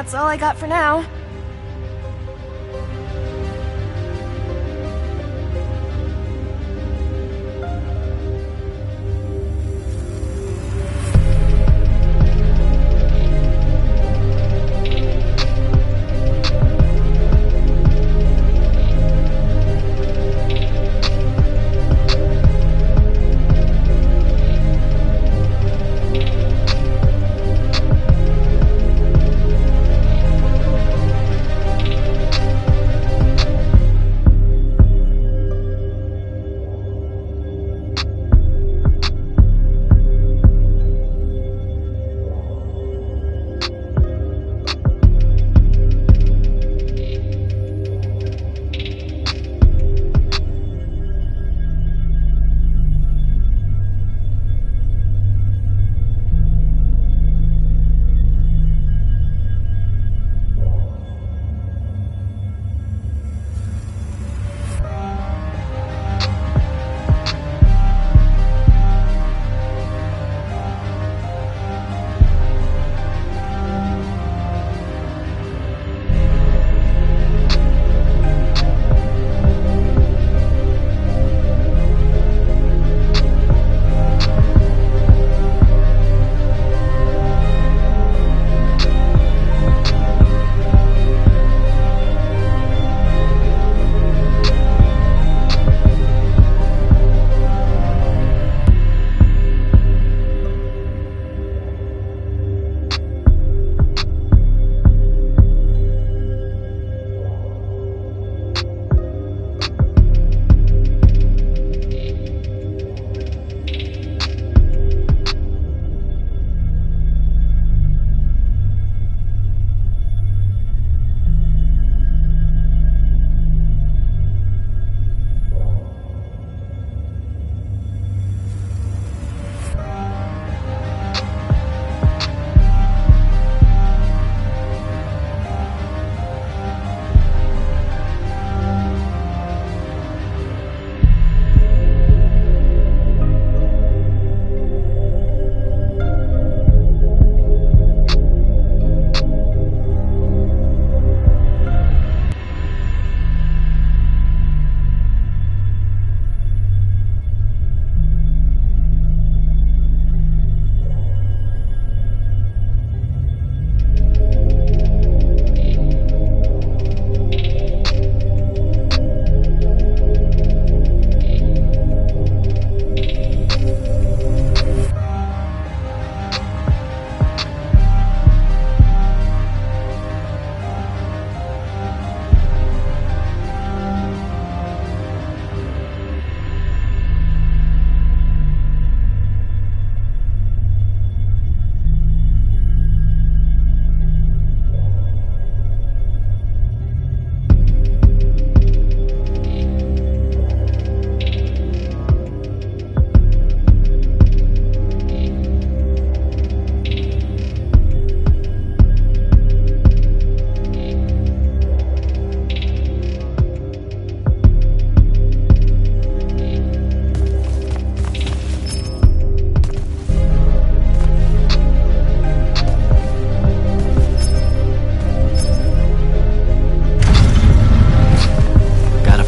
That's all I got for now.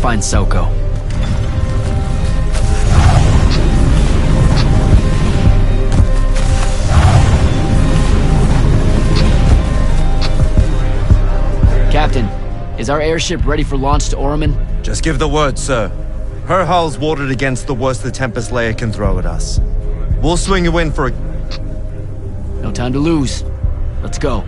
Find Soko. Captain, is our airship ready for launch to Orman? Just give the word, sir. Her hull's warded against the worst the Tempest layer can throw at us. We'll swing you in for a... No time to lose. Let's go.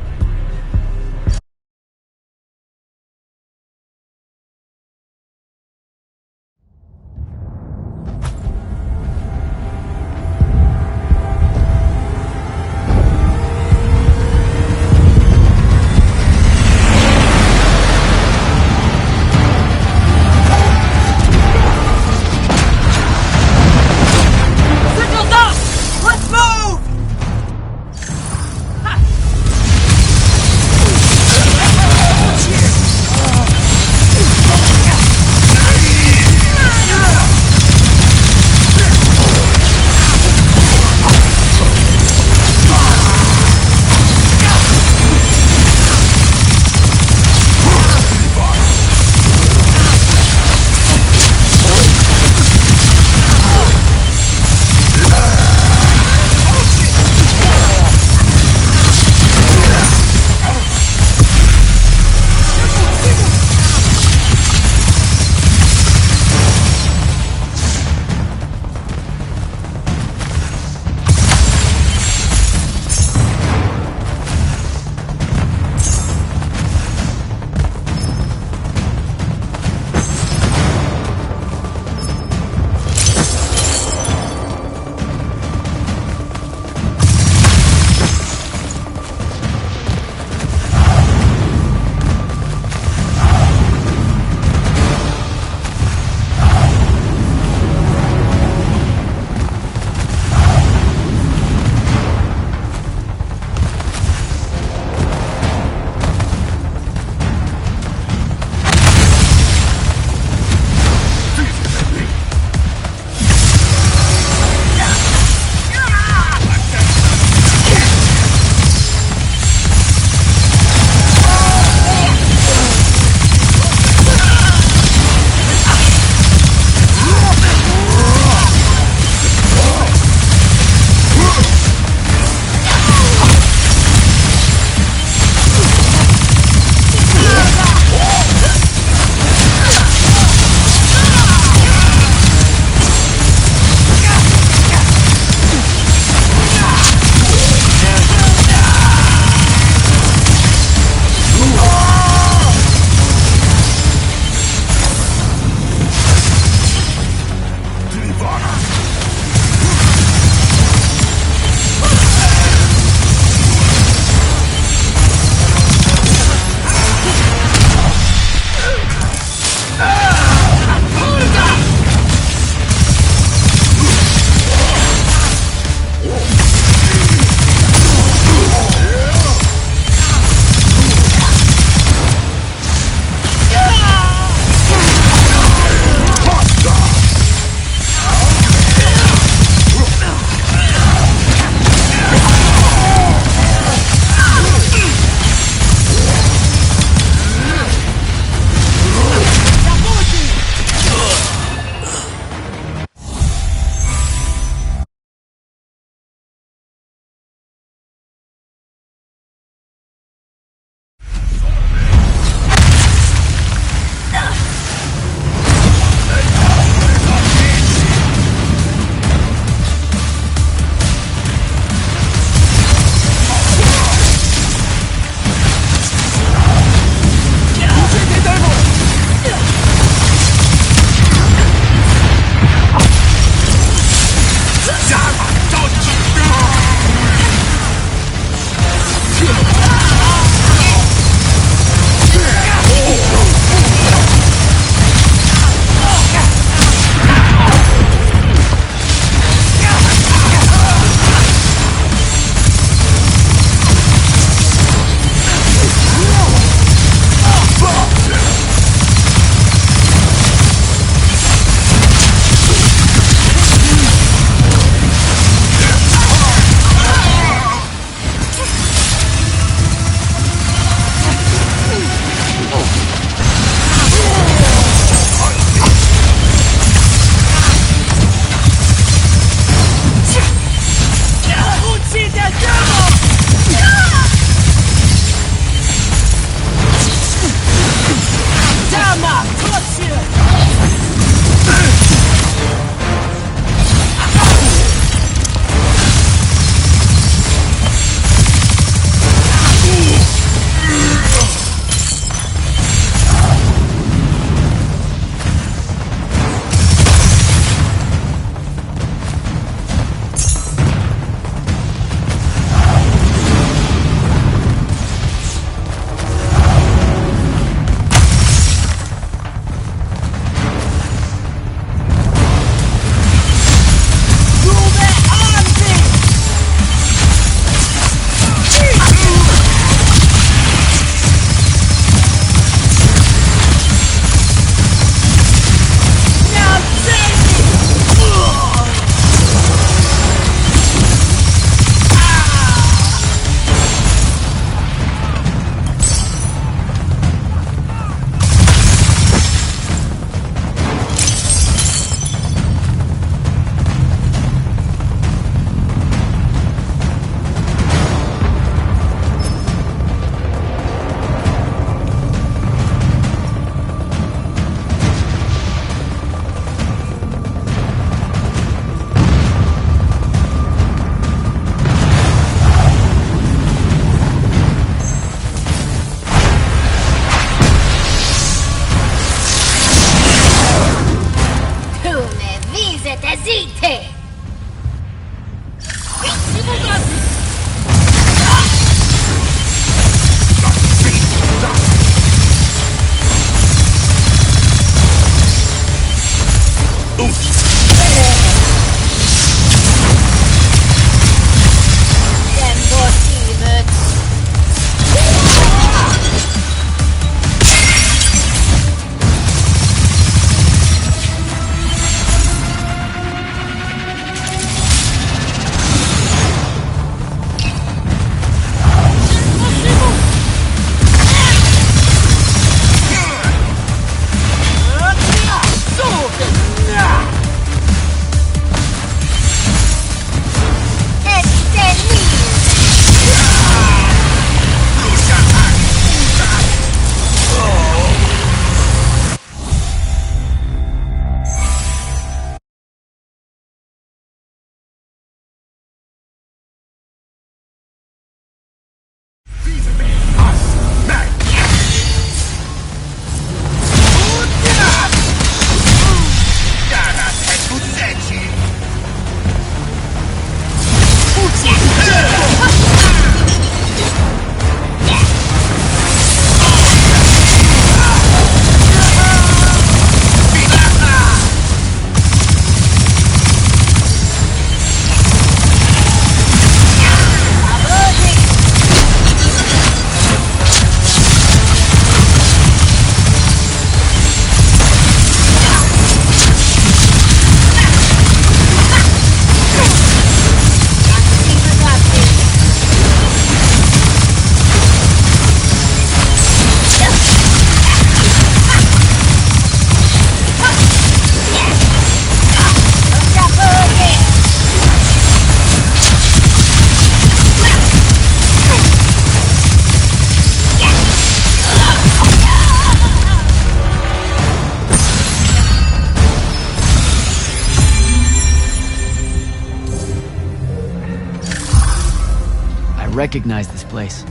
recognize this place.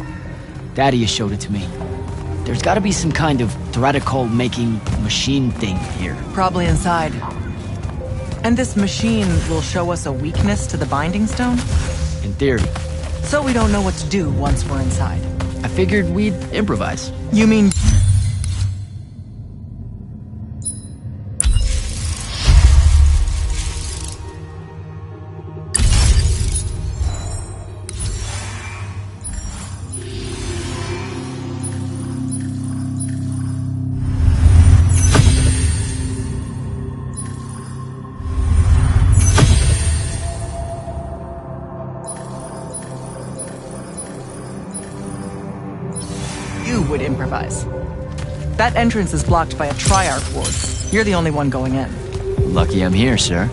Thaddeus showed it to me. There's gotta be some kind of Threadicol-making machine thing here. Probably inside. And this machine will show us a weakness to the Binding Stone? In theory. So we don't know what to do once we're inside. I figured we'd improvise. You mean... you would improvise? That entrance is blocked by a Triarch ward. You're the only one going in. Lucky I'm here, sir.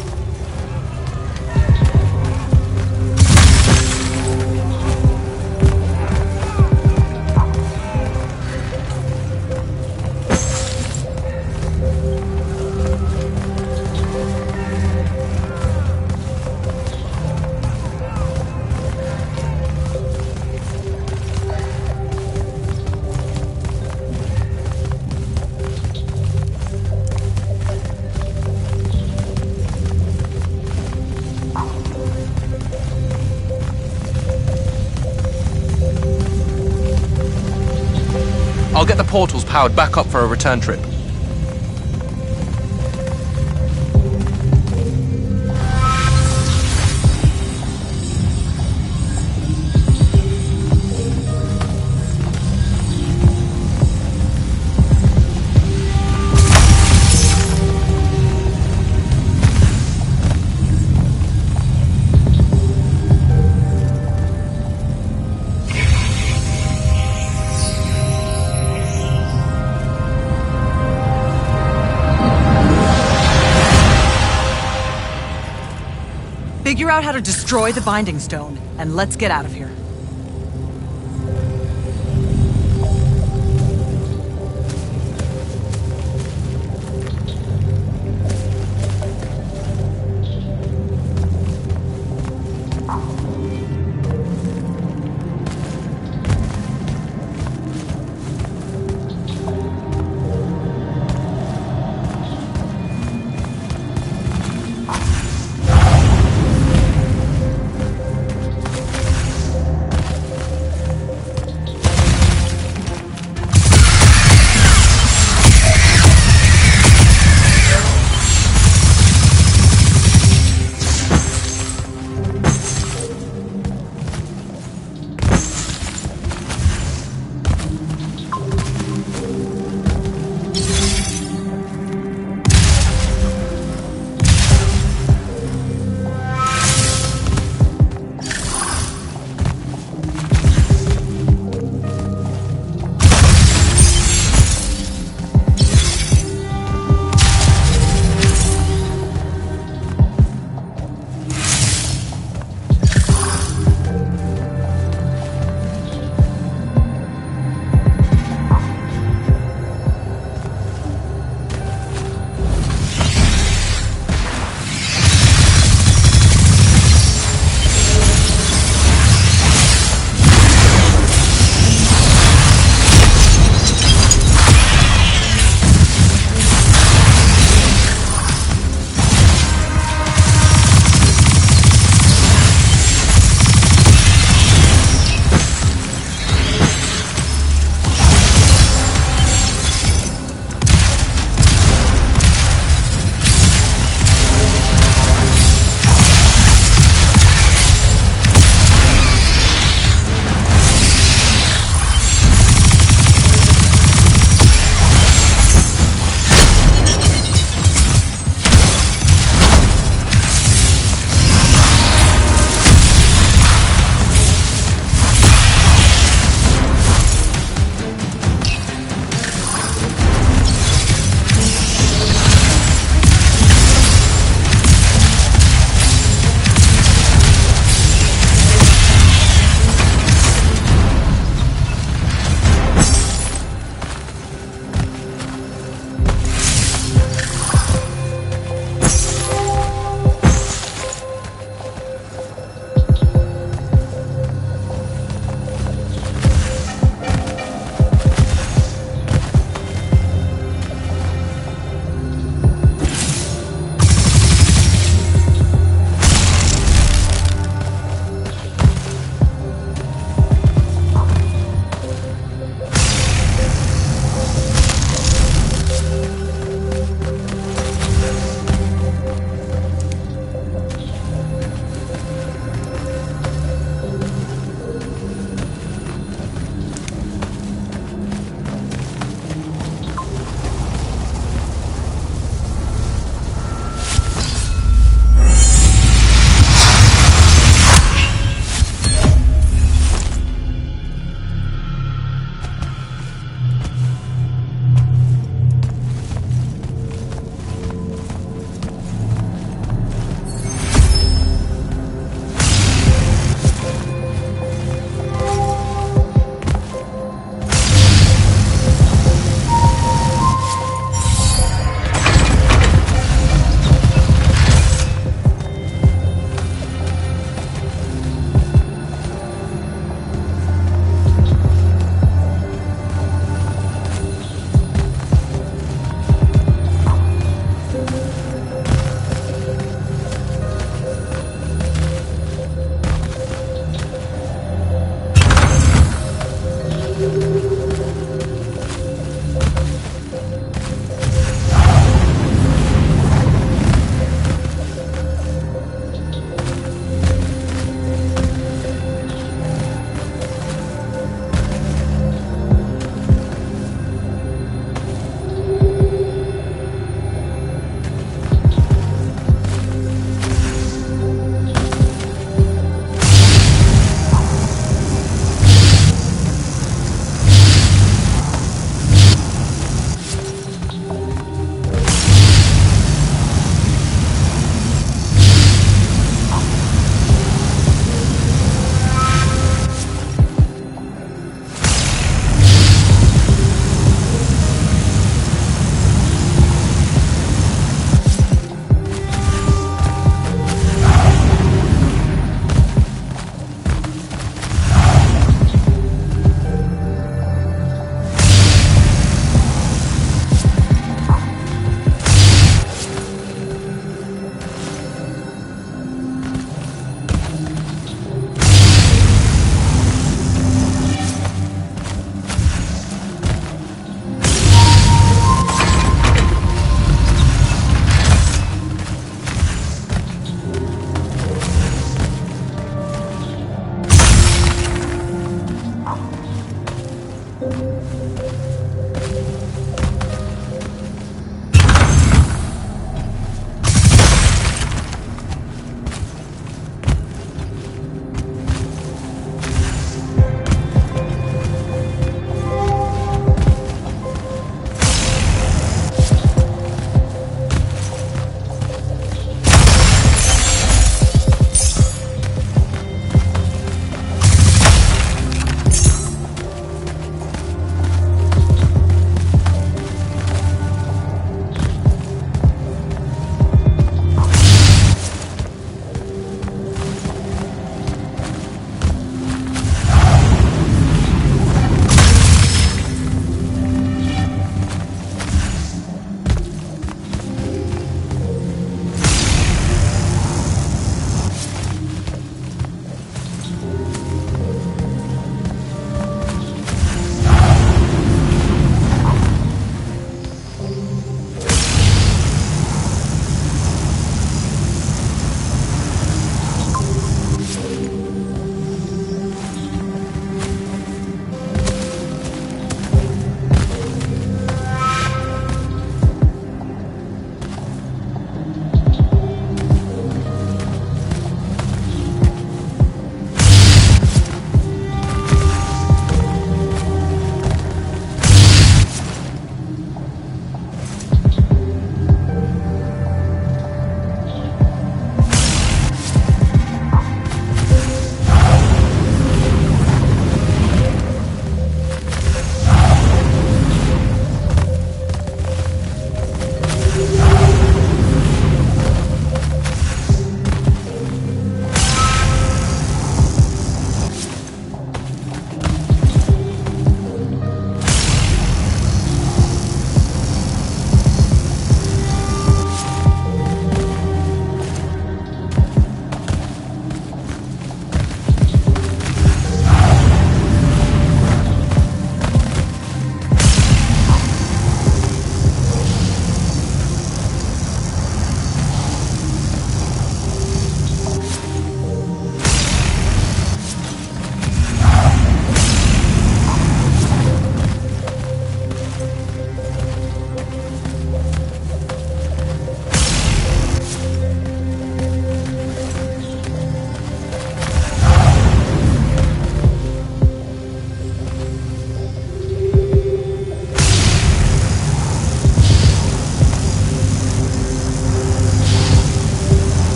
I'll get the portals powered back up for a return trip. Figure out how to destroy the Binding Stone, and let's get out of here.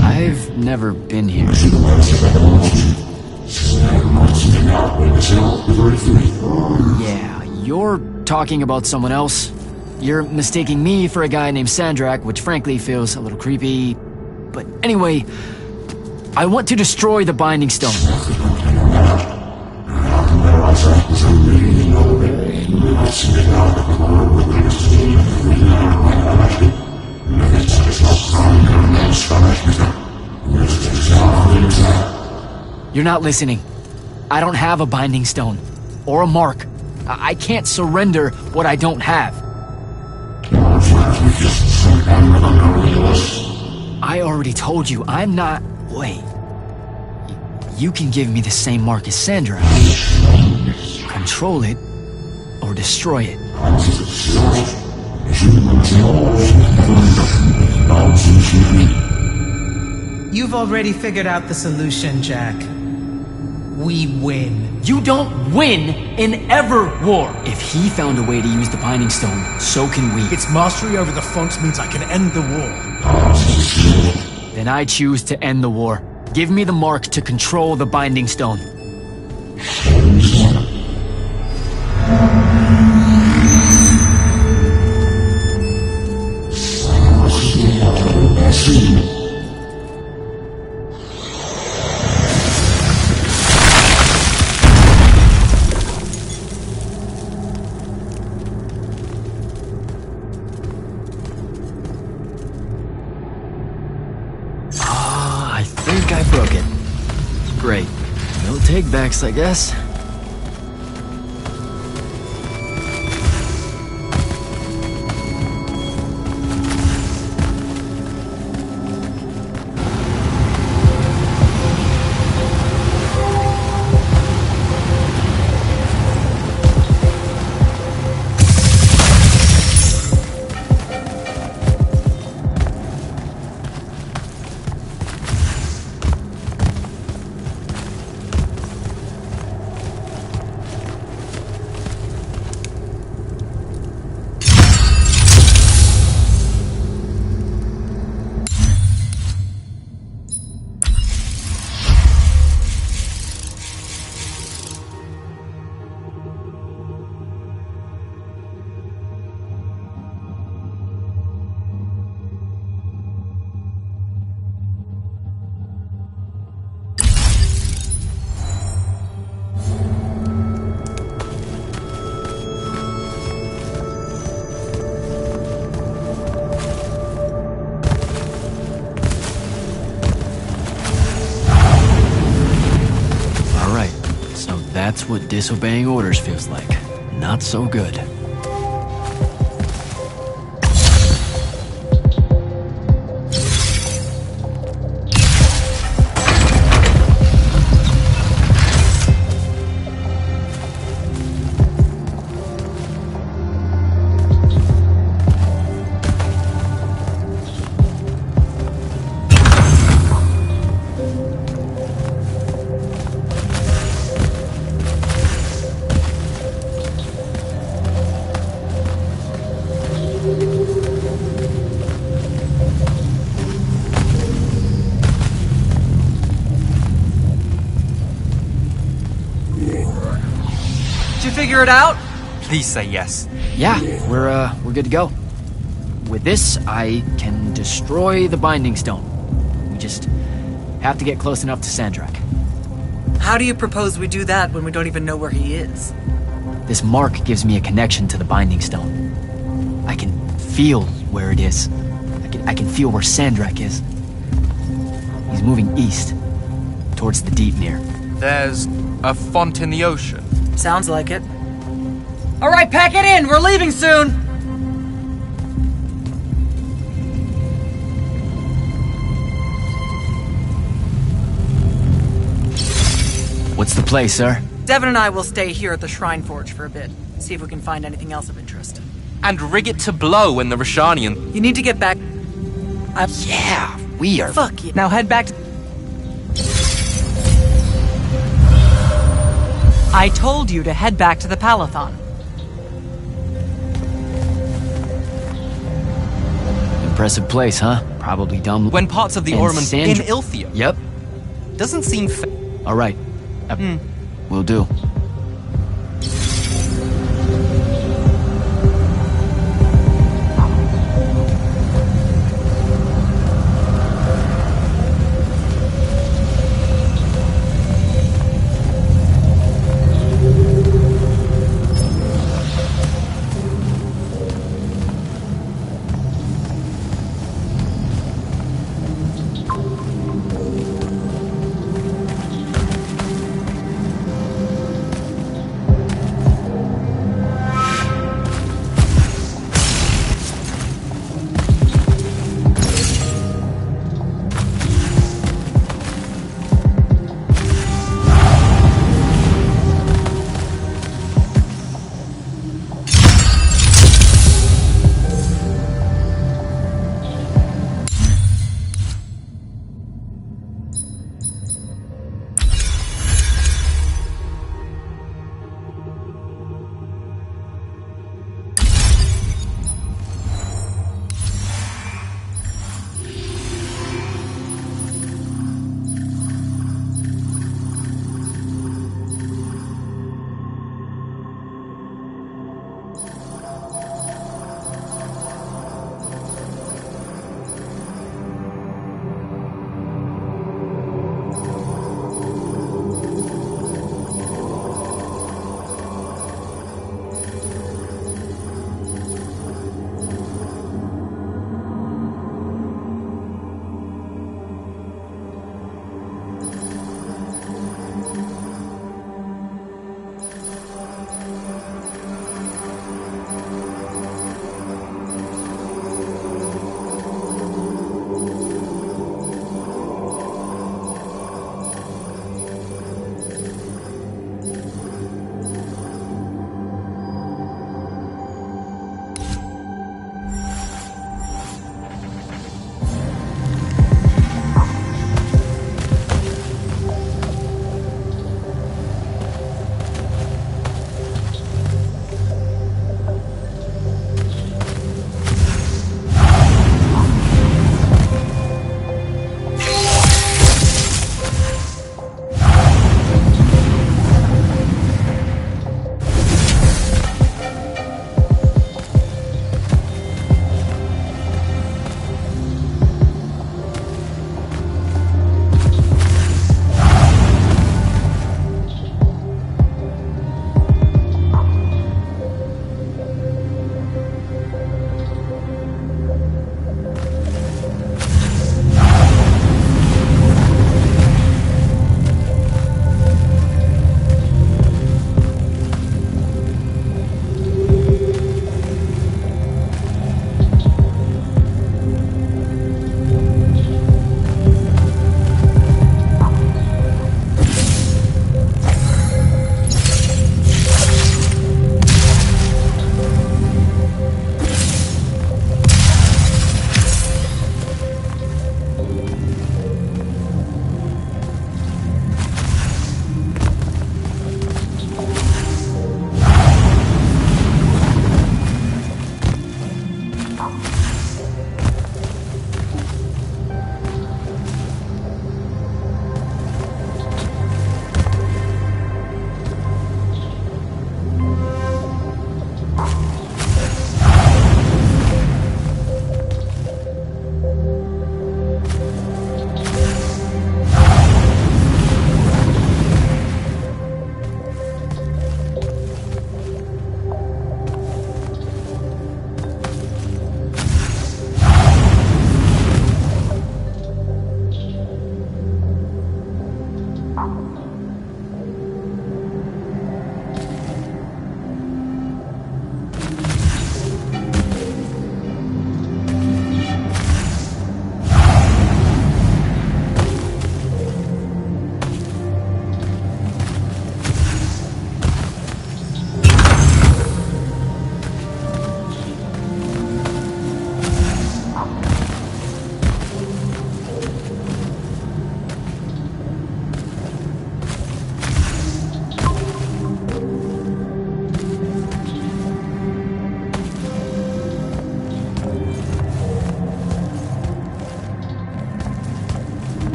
I've never been here. Yeah, you're talking about someone else. You're mistaking me for a guy named Sandrak, which frankly feels a little creepy. But anyway, I want to destroy the Binding Stone. You're not listening. I don't have a Binding Stone. Or a mark. I can't surrender what I don't have. I already told you, I'm not... Wait. You can give me the same mark as Sandra. Control it, or destroy it. You've already figured out the solution, Jack. We win. You don't win in ever war. If he found a way to use the Binding Stone, so can we. Its mastery over the fonts means I can end the war. Then I choose to end the war. Give me the mark to control the Binding Stone. I think I broke it. Great. No take-backs, I guess. That's what disobeying orders feels like. Not so good. Figure it out? Please say yes. Yeah, we're good to go. With this, I can destroy the Binding Stone. We just have to get close enough to Sandrak. How do you propose we do that when we don't even know where he is? This mark gives me a connection to the Binding Stone. I can feel where it is. I can feel where Sandrak is. He's moving east, towards the Deepmere. There's a font in the ocean. Sounds like it. All right, pack it in. We're leaving soon. What's the play, sir? Devin and I will stay here at the Shrine Forge for a bit. See if we can find anything else of interest. And rig it to blow when the Rashanian... You need to get back... Yeah, we are... Fuck you. Now head back to... I told you to head back to the Palathon. impressive place, huh? Probably dumb. When parts of the And Orman in Sandra- Ilthia. Yep. Doesn't seem fair. All right. Will do.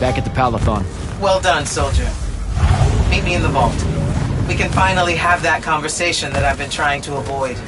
back at the Palathon. Well done, soldier. Meet me in the vault. We can finally have that conversation that I've been trying to avoid.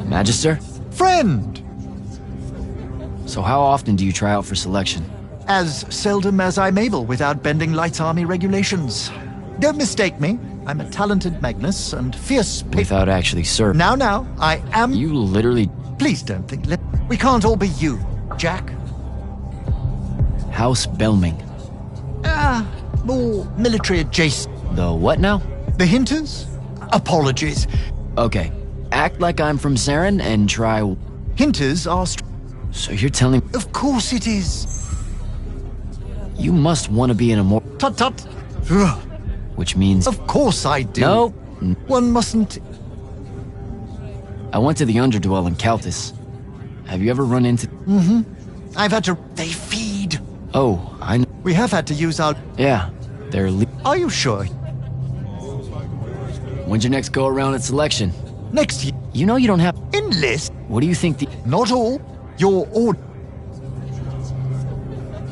Magister? Friend! So how often do you try out for selection? As seldom as I'm able without bending Light's army regulations. Don't mistake me. I'm a talented Magnus and fierce Without actually serving. Now, I am... You literally... Please don't think... We can't all be you, Jack. House Belming. More military adjacent. The what now? The Hinters? Apologies. Okay. Act like I'm from Saren and try... Hinters are... So you're telling... Of course it is. You must want to be an immortal... Tut. Which means... Of course I do. No. One mustn't... I went to the Underdwell in Calthus. Have you ever run into... I've had to... They feed. Oh, I know. We have had to use our... Yeah. They're... Are you sure? When's your next go-around at selection? Next year... You know you don't have... Enlist? What do you think the... Not all. Your order.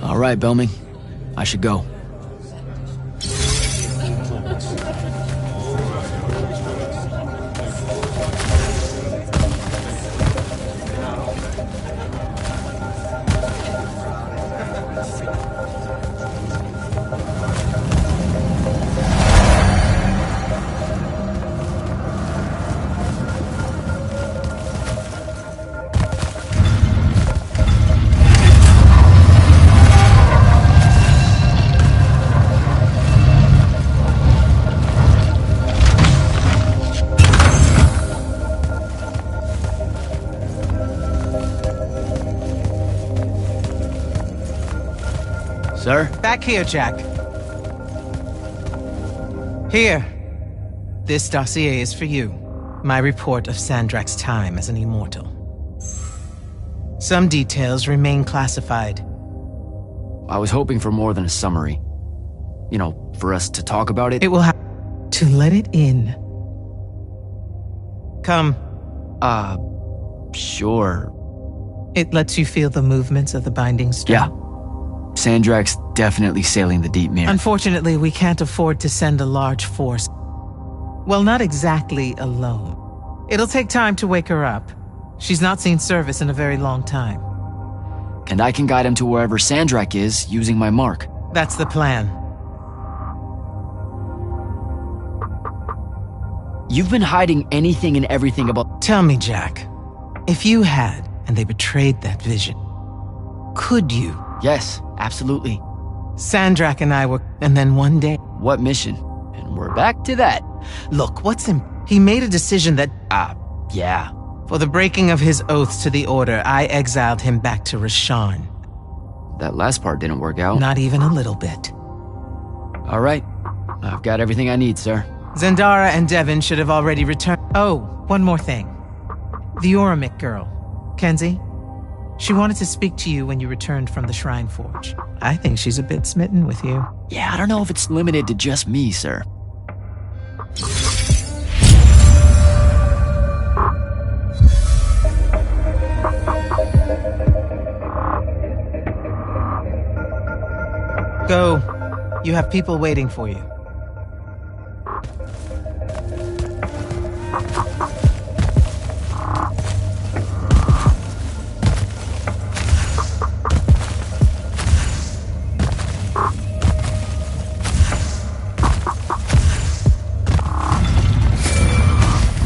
All right, Belming. I should go. Sir? Back here, Jack. Here. This dossier is for you. My report of Sandrak's time as an immortal. Some details remain classified. I was hoping for more than a summary. You know, for us to talk about it. It will have to let it in. Come. Sure. It lets you feel the movements of the binding stone. Yeah. Sandrak's definitely sailing the deep mirror. Unfortunately, we can't afford to send a large force. Well, not exactly alone. It'll take time to wake her up. She's not seen service in a very long time. And I can guide him to wherever Sandrak is using my mark. That's the plan. You've been hiding anything and everything about... Tell me, Jack, if you had, and they betrayed that vision, could you? Yes, absolutely. Sandrak and I were, and then one day... What mission? And we're back to that. Look, he made a decision that... Yeah. For the breaking of his oaths to the Order, I exiled him back to Rasharn. That last part didn't work out. Not even a little bit. All right. I've got everything I need, sir. Zendara and Devin should have already returned. Oh, one more thing. The Oromik girl, Kenzie. She wanted to speak to you when you returned from the Shrine Forge. I think she's a bit smitten with you. Yeah, I don't know if it's limited to just me, sir. Go. You have people waiting for you.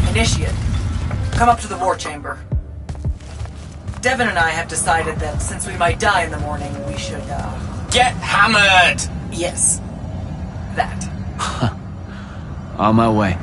Initiate, come up to the war chamber. Devin and I have decided that since we might die in the morning, we should, Get hammered! Yes. That. On my way.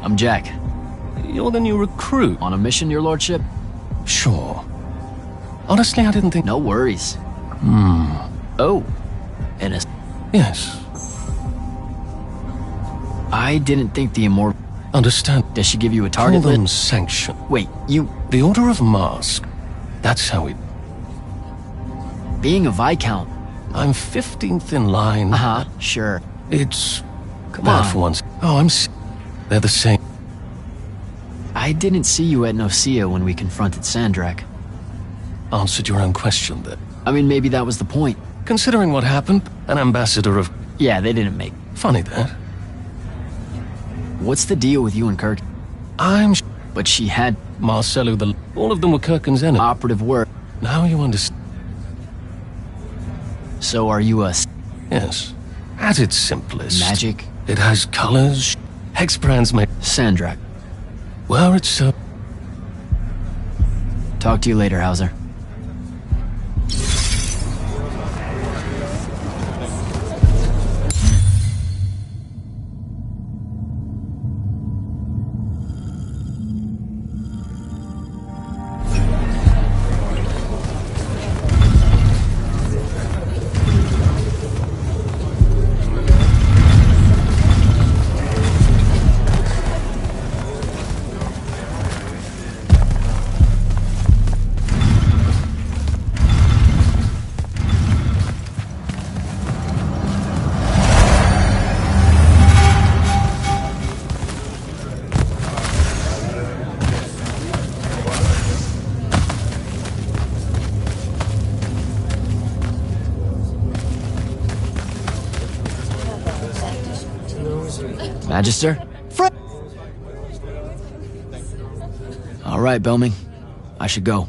I'm Jack. You're the new recruit. On a mission, your lordship? Sure. Honestly, I didn't think... No worries. Oh. And a... Yes. I didn't think the Immortal... Understand. Does she give you a target Call them list? sanction. Wait, you... The Order of Mask. That's how it... Being a Viscount. I'm 15th in line. Uh-huh, sure. It's... Come bad on. for once. Oh, they're the same. I didn't see you at Nicaea when we confronted Sandrak. Answered your own question there. I mean, maybe that was the point. Considering what happened, an ambassador of... Yeah, they didn't make... Funny that. What's the deal with you and Kirk? But she had... Marcello, all of them were Kirkin's enemies. Operative word. Now you understand. So are you a... Yes. At its simplest. Magic? It has colors, hex brands made... Sandrak. Well, it's so... Talk to you later, Hauser. Magister? All right, Belming. I should go.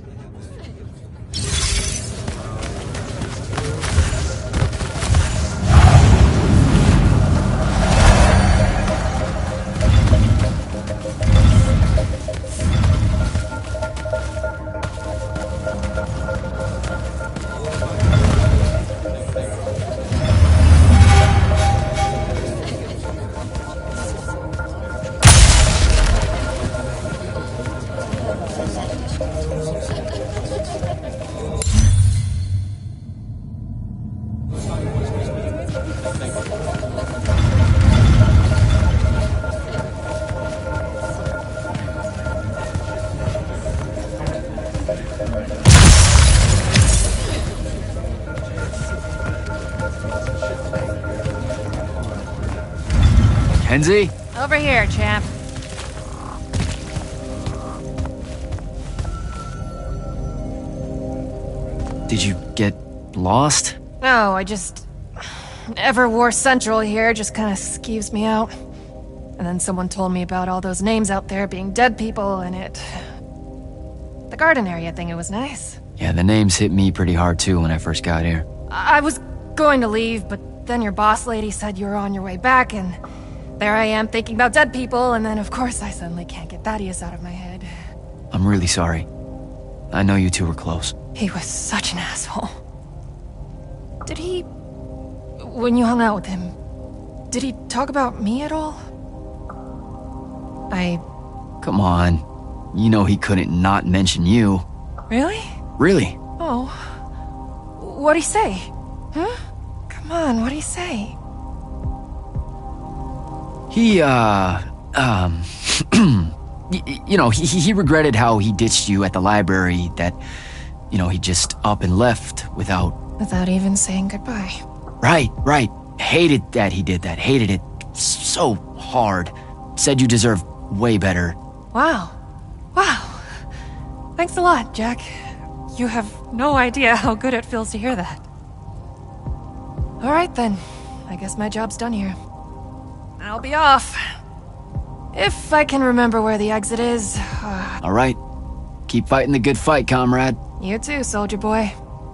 Kenzie? Over here, champ. Did you get lost? No, I just... Everwar Central here just kind of skeeves me out. And then someone told me about all those names out there being dead people, and it... The garden area thing, it was nice. Yeah, the names hit me pretty hard too when I first got here. I was going to leave, but then your boss lady said you were on your way back, and... There I am thinking about dead people, and then of course I suddenly can't get Thaddeus out of my head. I'm really sorry. I know you two were close. He was such an asshole. Did he... When you hung out with him, did he talk about me at all? Come on. You know he couldn't not mention you. Really? Really? Oh. What'd he say? Huh? Come on, what'd he say? He, you know, he regretted how he ditched you at the library, that, you know, he just up and left without... Without even saying goodbye. Right. Hated that he did that. Hated it so hard. Said you deserve way better. Wow. Thanks a lot, Jack. You have no idea how good it feels to hear that. Alright then. I guess my job's done here. I'll be off. If I can remember where the exit is. All right. Keep fighting the good fight, comrade. You too, soldier boy.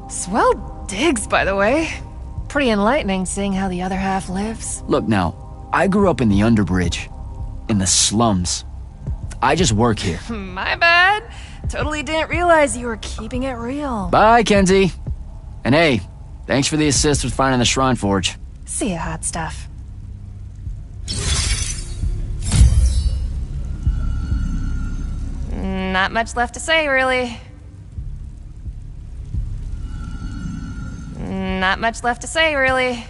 Swell digs, by the way. Pretty enlightening seeing how the other half lives. Look now, I grew up in the Underbridge. In the slums. I just work here. My bad. Totally didn't realize you were keeping it real. Bye, Kenzie. And hey, thanks for the assist with finding the Shrine Forge. See ya, hot stuff. Not much left to say, really. Not much left to say, really.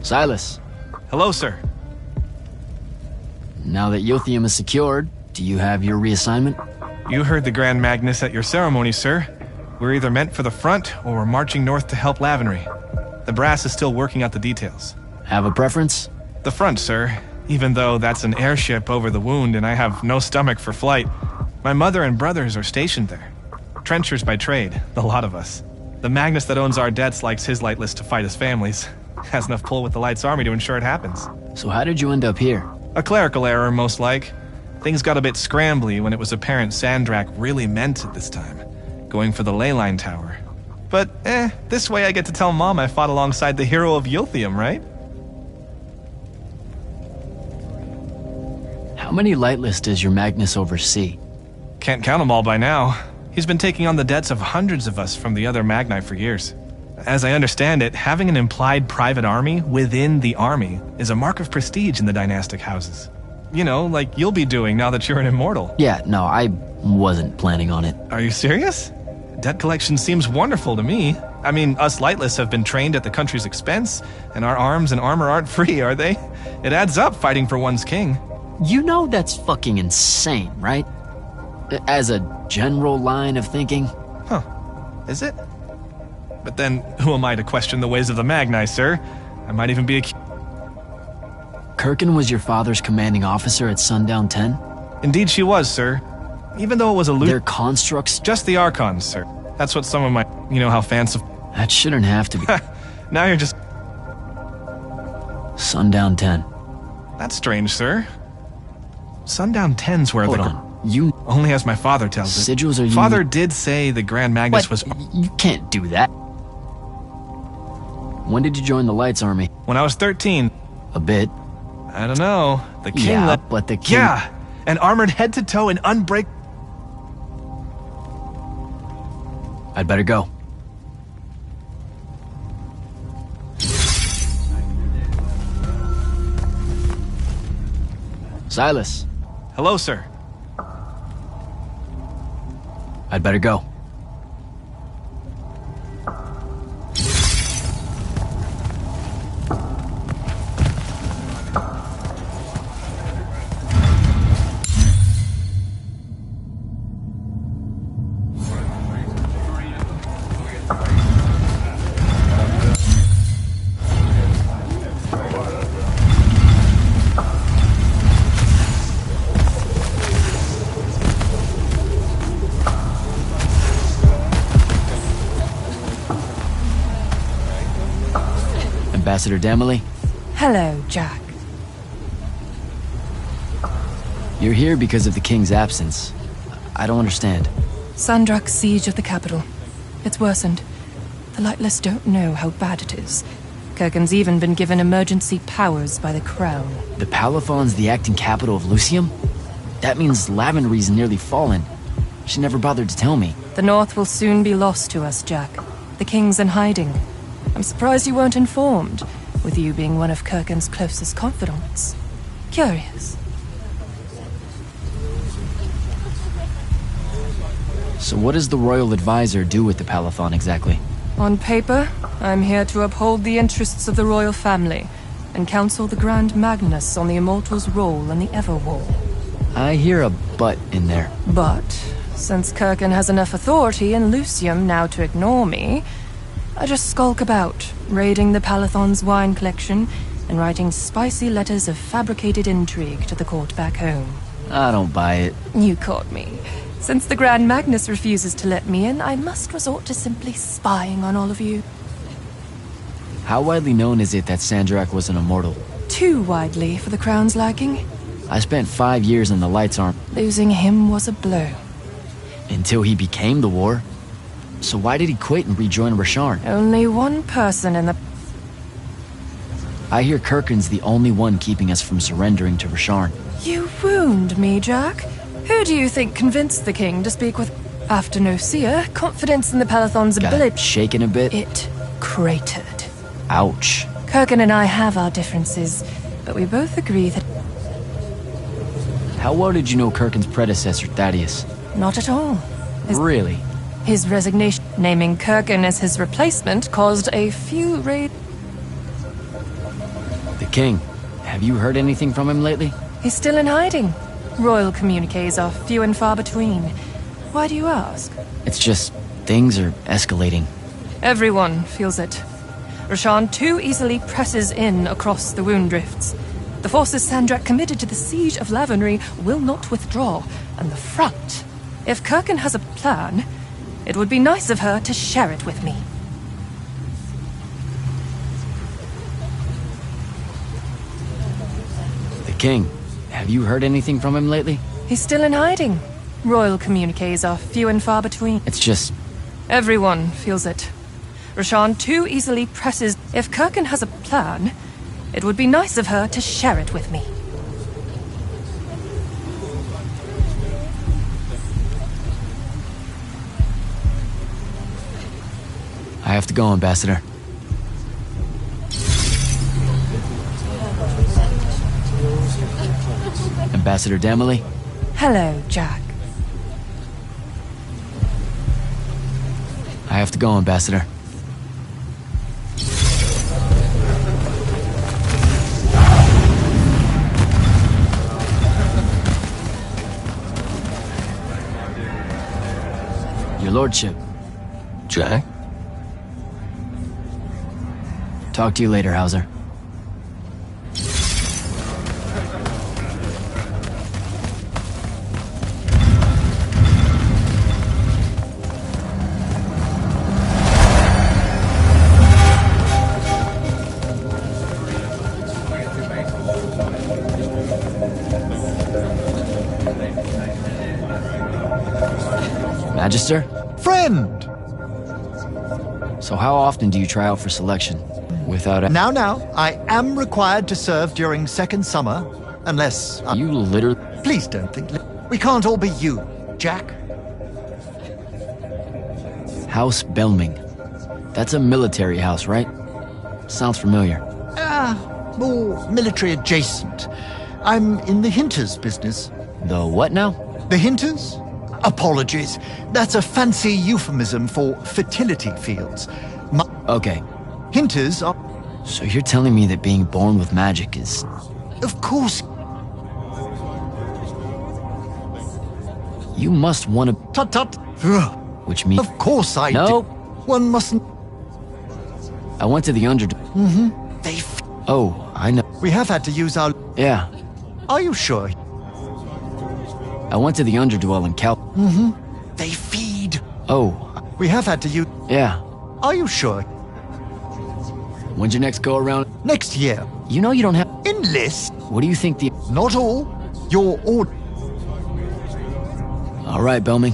Silas, Hello, sir. now that Yothium is secured, do you have your reassignment? You heard the Grand Magnus at your ceremony, sir. We're either meant for the front, or we're marching north to help Lavenry. The brass is still working out the details. Have a preference? The front, sir. Even though that's an airship over the wound and I have no stomach for flight. My mother and brothers are stationed there. Trenchers by trade, the lot of us. The Magnus that owns our debts likes his lightless to fight his families. Has enough pull with the Light's army to ensure it happens. So how did you end up here? A clerical error, most like. Things got a bit scrambly when it was apparent Sandrak really meant it this time, going for the ley line tower. But, this way I get to tell Mom I fought alongside the hero of Yothium, right? How many Lightless does your Magnus oversee? Can't count them all by now. He's been taking on the debts of hundreds of us from the other Magni for years. As I understand it, having an implied private army within the army is a mark of prestige in the dynastic houses. You know, like you'll be doing now that you're an immortal. Yeah, no, I wasn't planning on it. Are you serious? Debt collection seems wonderful to me. I mean, us Lightless have been trained at the country's expense, and our arms and armor aren't free, are they? It adds up fighting for one's king. You know that's fucking insane, right? As a general line of thinking. Huh. Is it? But then, who am I to question the ways of the Magni, sir? I might even be Kirkin was your father's commanding officer at Sundown 10? Indeed she was, sir. Even though it was a They're constructs? Just the Archons, sir. That's what some of my, you know how fanciful... That shouldn't have to be. Now you're just... Sundown 10. That's strange, sir. Sundown 10's where Hold the... on. You... Only as my father tells it. Sigils are you... Father did say the Grand Magnus was... You can't do that. When did you join the Lights Army? When I was 13. A bit. I don't know. The king Yeah, let... but the king... Yeah! And armored head to toe and unbreak... I'd better go. Silas. Hello, sir. I'd better go. Ambassador Damley? Hello, Jack. You're here because of the king's absence. I don't understand. Sandrak's siege of the capital. It's worsened. The Lightless don't know how bad it is. Kirkin's even been given emergency powers by the crown. The Palathon's the acting capital of Lucium? That means Lavenry's nearly fallen. She never bothered to tell me. The North will soon be lost to us, Jack. The king's in hiding. I'm surprised you weren't informed, with you being one of Kirkin's closest confidants. Curious. So what does the Royal Advisor do with the Palathon exactly? On paper, I'm here to uphold the interests of the royal family and counsel the Grand Magnus on the Immortals' role in the Everwar. I hear a but in there. But, since Kirkin has enough authority in Lucium now to ignore me, I just skulk about, raiding the Palathon's wine collection and writing spicy letters of fabricated intrigue to the court back home. I don't buy it. You caught me. Since the Grand Magnus refuses to let me in, I must resort to simply spying on all of you. How widely known is it that Sandrak was an immortal? Too widely for the Crown's liking. I spent 5 years in the Lights Army. Losing him was a blow. Until he became the war. So why did he quit and rejoin Rasharn? Only one person in the... I hear Kirkin's the only one keeping us from surrendering to Rasharn. You wound me, Jack. Who do you think convinced the king to speak with... After Nocia, confidence in the Palathon's Got ability... shaken a bit? It cratered. Ouch. Kirkin and I have our differences, but we both agree that... How well did you know Kirkin's predecessor, Thaddeus? Not at all. Really? His resignation, naming Kirkin as his replacement, caused a few raid... The king. Have you heard anything from him lately? He's still in hiding. Royal communiques are few and far between. Why do you ask? It's just, things are escalating. Everyone feels it. Rasharn too easily presses in across the wound drifts. The forces Sandrak committed to the siege of Lavenry will not withdraw, and the front. If Kirkin has a plan, it would be nice of her to share it with me. The king. Have you heard anything from him lately? He's still in hiding. Royal communiques are few and far between. It's just... Everyone feels it. Rasharn too easily presses... If Kirkin has a plan, it would be nice of her to share it with me. I have to go, Ambassador. Ambassador Damley? Hello, Jack. I have to go, Ambassador. Your lordship. Jack? Talk to you later, Hauser. Magister? Friend! So how often do you try out for selection? Without a... Now, I am required to serve during second summer, unless... You literally... Please don't think... We can't all be you, Jack. House Belming. That's a military house, right? Sounds familiar. More military adjacent. I'm in the Hinters business. The what now? The Hinters? Apologies. That's a fancy euphemism for fertility fields. Okay. Hinters are... So you're telling me that being born with magic is... Of course. You must want to... Tut-tut. Which means... Of course I do. No. One mustn't... I went to the Underdark. They... Oh, I know. We have had to use our... Yeah. Are you sure? I went to the Underdwelling Cal... They feed. Oh, We have had to use... yeah. Are you sure? When's your next go around? Next year. You know you don't have... Enlist. What do you think the... Not all. Your order. All right, Belming.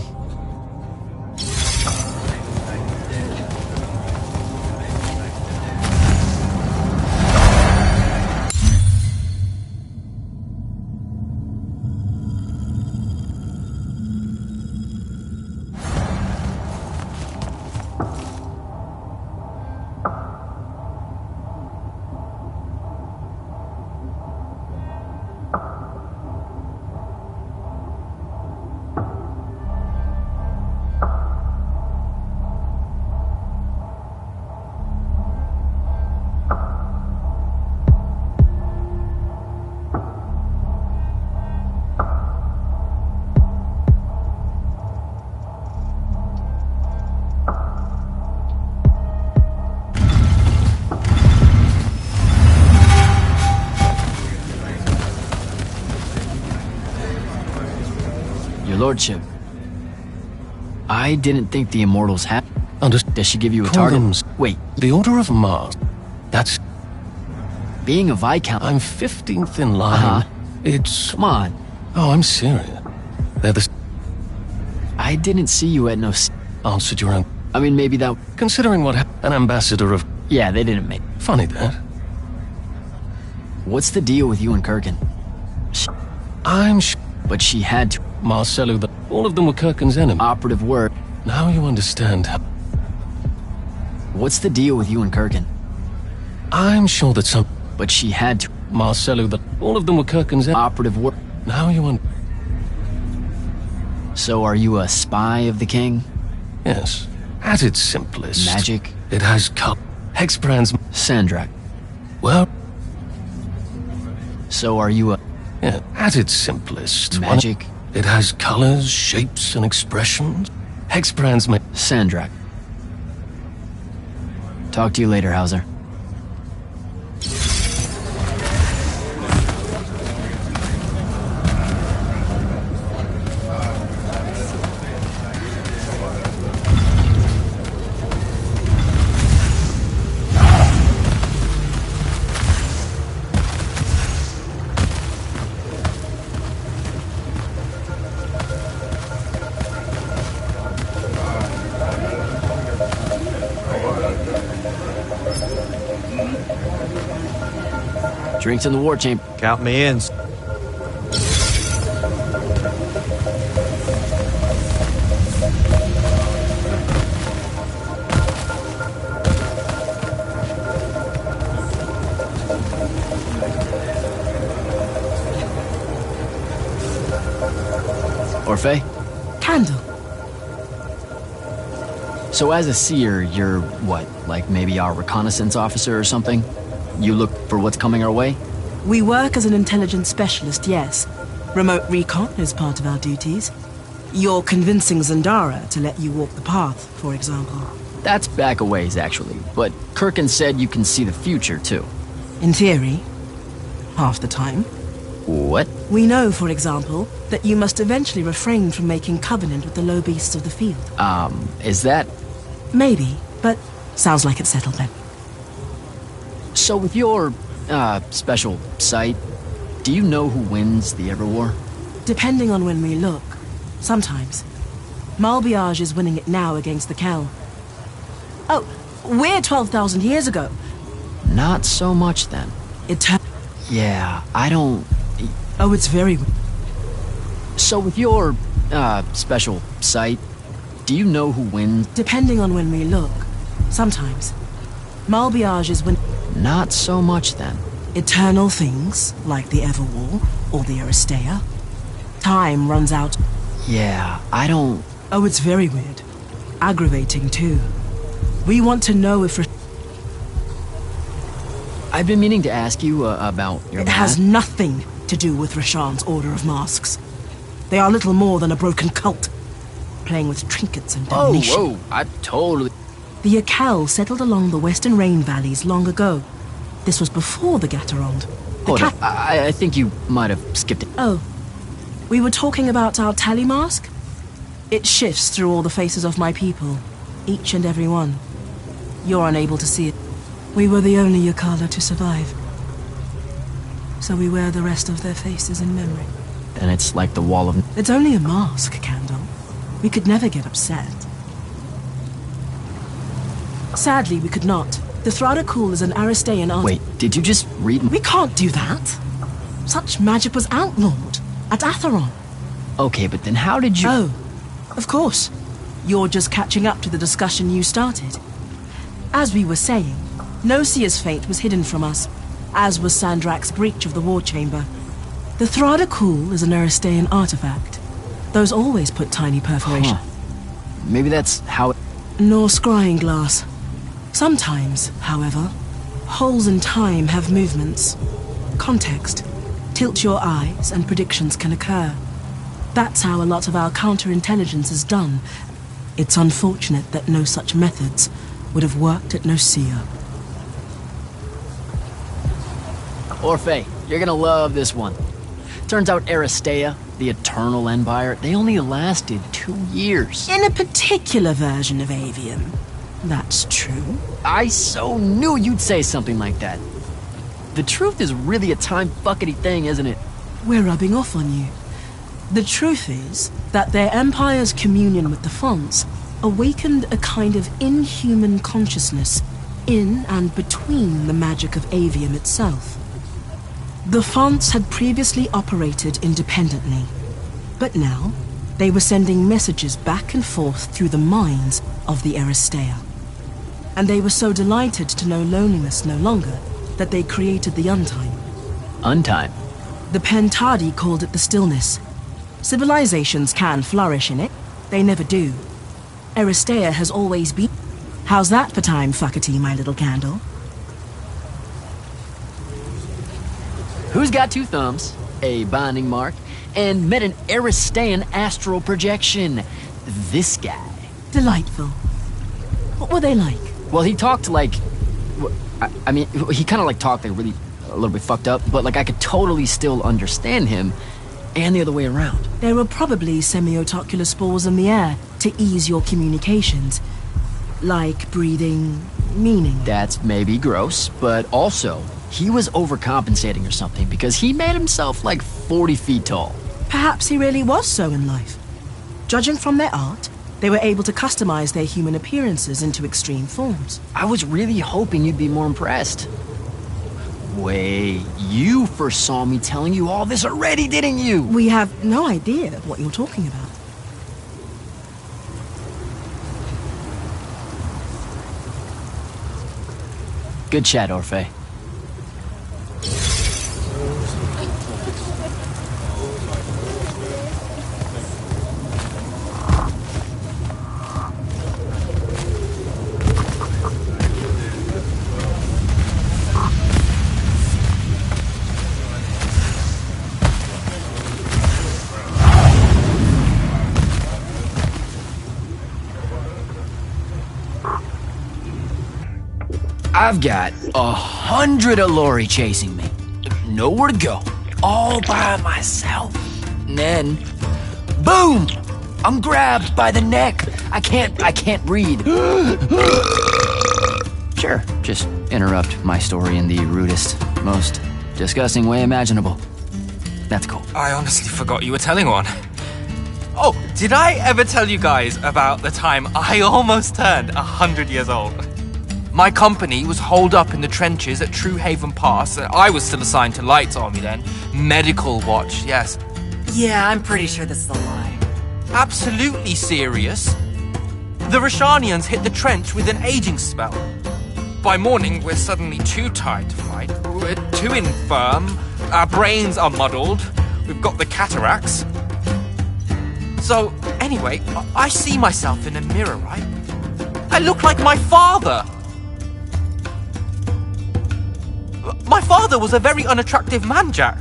Your lordship, I didn't think the Immortals had... Does she give you a target? Wait, The Order of Mars. That's... being a Viscount... I'm 15th in line. It's... Come on. Oh, I'm serious. They're the... I didn't see you at no... Answered your own... I mean, maybe that... Considering what an ambassador of... Yeah, they didn't make... Funny that. What's the deal with you and Kirkin? I'm But she had to... Marcello, all of them were Kirkin's enemy. Operative word. Now you understand. What's the deal with you and Kirkin? I'm sure that some... But she had to... Marcello, all of them were Kirkin's enemy. Operative word. Now you So are you a spy of the king? Yes. At its simplest. Magic? It has Hexbrand's... Sandrak. Well... So are you a... Yeah, at its simplest. Magic? It has colors, shapes, and expressions. Hexbrand's... Sandrak. Talk to you later, Hauser. Drinks in the war chamber. Count me in. Orphe? Candle. So as a seer, you're what? Like maybe our reconnaissance officer or something? You look for what's coming our way? We work as an intelligence specialist, yes. Remote recon is part of our duties. You're convincing Zandara to let you walk the path, for example. That's back a ways, actually. But Kirkin said you can see the future, too. In theory. Half the time. What? We know, for example, that you must eventually refrain from making covenant with the low beasts of the field. Is that... Maybe, but sounds like it's settled then. So with your, special sight, do you know who wins the Everwar? Depending on when we look. Sometimes. Malbiage is winning it now against the Kel. Oh, we're 12,000 years ago. Not so much then. Yeah, I don't... Oh, it's very... So with your, special sight, do you know who wins? Depending on when we look. Sometimes. Malbiage is when... Not so much then. Eternal things, like the Everwar or the Aristea. Time runs out. Yeah, I don't... Oh, it's very weird. Aggravating, too. We want to know if... I've been meaning to ask you, about your It has nothing to do with Rasharn's Order of Masks. They are little more than a broken cult, playing with trinkets and damnation. Oh, whoa, I totally... The Akel settled along the western rain valleys long ago. This was before the Gatorond. Hold up, I think you might have skipped it. Oh. We were talking about our tally mask? It shifts through all the faces of my people. Each and every one. You're unable to see it. We were the only Yakala to survive. So we wear the rest of their faces in memory. And it's like the wall of... It's only a mask, Candle. We could never get upset. Sadly, we could not. The Thradakul is an Aristean art... Wait, did you just read... We can't do that. Such magic was outlawed at Atheron. Okay, but then how did you... Oh, of course. You're just catching up to the discussion you started. As we were saying, Nosia's fate was hidden from us, as was Sandrak's breach of the War Chamber. The Thradakul is an Aristean artifact. Those always put tiny perforations. Huh. Maybe that's how... Nor scrying glass. Sometimes, however, holes in time have movements. Context. Tilt your eyes and predictions can occur. That's how a lot of our counterintelligence is done. It's unfortunate that no such methods would have worked at Nosia. Orphe, you're gonna love this one. Turns out Aristea, the Eternal Empire, they only lasted 2 years. In a particular version of Aveum. That's true. I so knew you'd say something like that. The truth is really a time-buckety thing, isn't it? We're rubbing off on you. The truth is that their empire's communion with the Fonts awakened a kind of inhuman consciousness in and between the magic of Aveum itself. The Fonts had previously operated independently, but now they were sending messages back and forth through the minds of the Aristea. And they were so delighted to know loneliness no longer that they created the Untime. Untime? The Pentadi called it the Stillness. Civilizations can flourish in it. They never do. Aristea has always been... How's that for time, fuckety, my little candle? Who's got 2 thumbs, a binding mark, and met an Aristean astral projection? This guy. Delightful. What were they like? Well, he talked like... I mean, he kind of like talked like really a little bit fucked up, but like I could totally still understand him, and the other way around. There were probably semiotocular spores in the air to ease your communications. Like breathing meaning. That's maybe gross, but also, he was overcompensating or something because he made himself like 40 feet tall. Perhaps he really was so in life. Judging from their art, they were able to customize their human appearances into extreme forms. I was really hoping you'd be more impressed. Wait, you first saw me telling you all this already, didn't you? We have no idea what you're talking about. Good chat, Orphe. I've got 100 Allori chasing me. Nowhere to go. All by myself. And then, boom! I'm grabbed by the neck. I can't breathe. Sure, just interrupt my story in the rudest, most disgusting way imaginable. That's cool. I honestly forgot you were telling one. Oh, did I ever tell you guys about the time I almost turned 100 years old? My company was holed up in the trenches at True Haven Pass. I was still assigned to Light Army then. Medical watch, yes. Yeah, I'm pretty sure this is a lie. Absolutely serious. The Rashanians hit the trench with an aging spell. By morning, we're suddenly too tired to fight. We're too infirm. Our brains are muddled. We've got the cataracts. So, anyway, I see myself in a mirror, right? I look like my father. My father was a very unattractive man, Jack.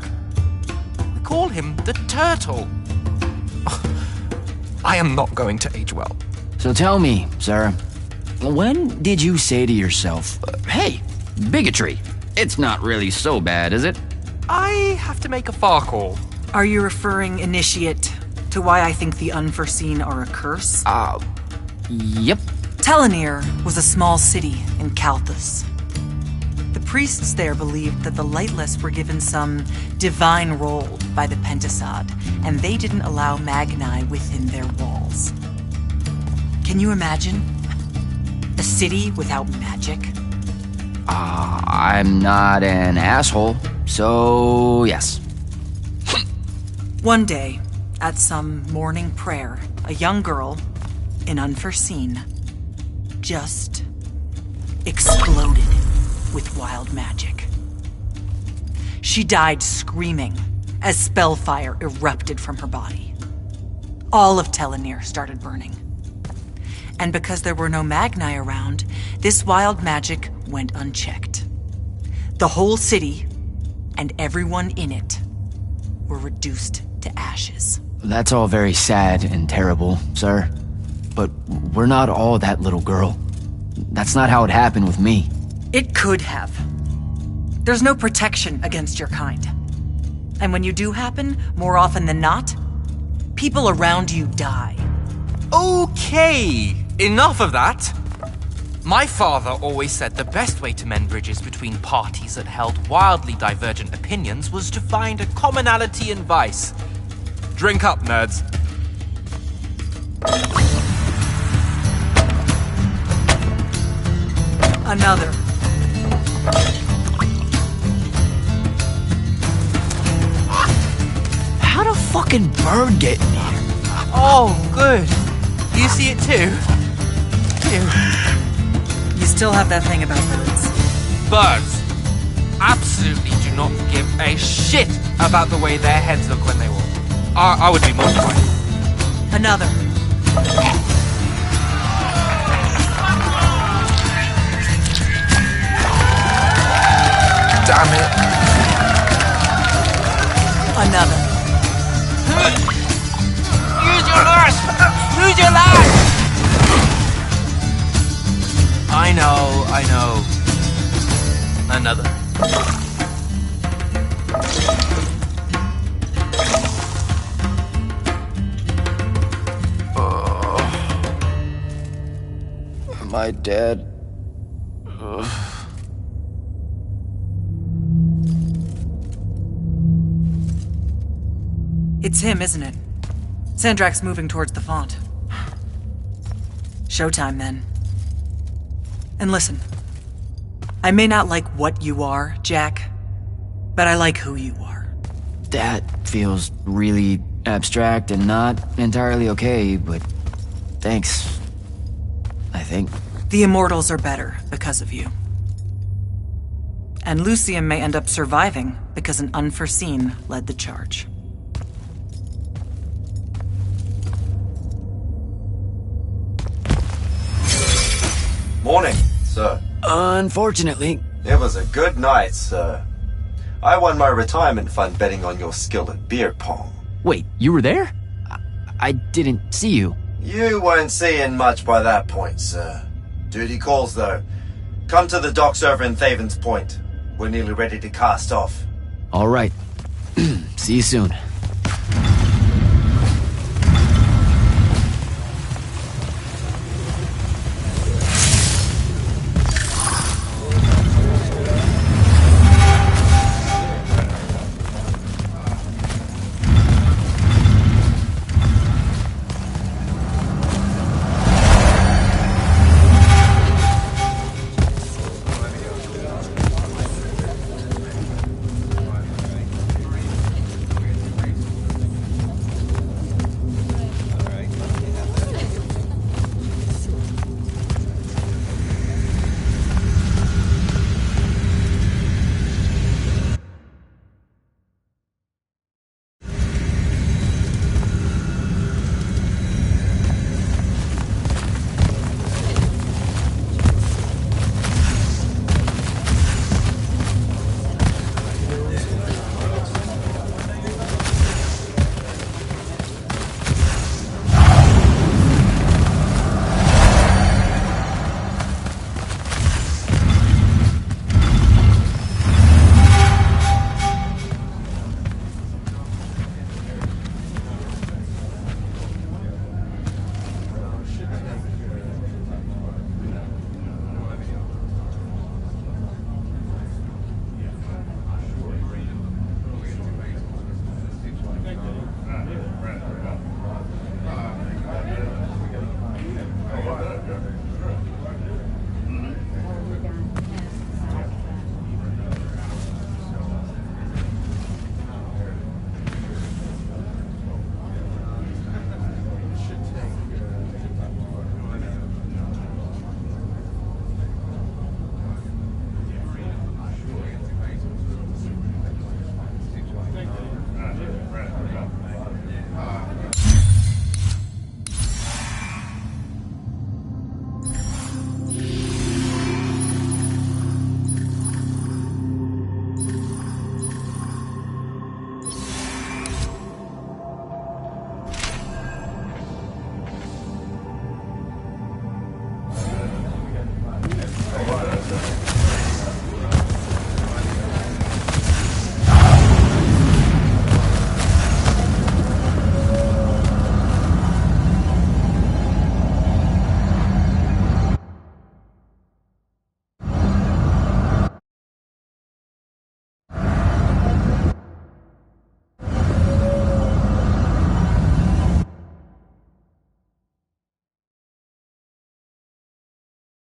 We call him the Turtle. I am not going to age well. So tell me, sir, when did you say to yourself, hey, bigotry, it's not really so bad, is it? I have to make a far call. Are you referring, Initiate, to why I think the unforeseen are a curse? Yep. Telenir was a small city in Kalthus. The priests there believed that the Lightless were given some divine role by the Pentasod, and they didn't allow Magni within their walls. Can you imagine? A city without magic? I'm not an asshole, so yes. One day, at some morning prayer, a young girl, in Unforeseen, just exploded with wild magic. She died screaming as spellfire erupted from her body. All of Telenir started burning. And because there were no Magni around, this wild magic went unchecked. The whole city, and everyone in it, were reduced to ashes. That's all very sad and terrible, sir. But we're not all that little girl. That's not how it happened with me. It could have. There's no protection against your kind. And when you do happen, more often than not, people around you die. Okay, enough of that. My father always said the best way to mend bridges between parties that held wildly divergent opinions was to find a commonality in vice. Drink up, nerds. Another. How'd a fucking bird get in here? Oh, good. You see it too? You still have that thing about birds. Birds absolutely do not give a shit about the way their heads look when they walk. I would be mortified. Another. Damn it. Another. Use your lash! Use your lash! I know. Another. Am I dead? It's him, isn't it? Sandrak's moving towards the font. Showtime, then. And listen, I may not like what you are, Jack, but I like who you are. That feels really abstract and not entirely okay, but thanks. I think. The Immortals are better because of you. And Lucium may end up surviving because an Unforeseen led the charge. Morning, sir. Unfortunately. It was a good night, sir. I won my retirement fund betting on your skill at beer pong. Wait, you were there? I didn't see you. You weren't seeing much by that point, sir. Duty calls, though. Come to the docks over in Thaven's Point. We're nearly ready to cast off. All right. See you soon.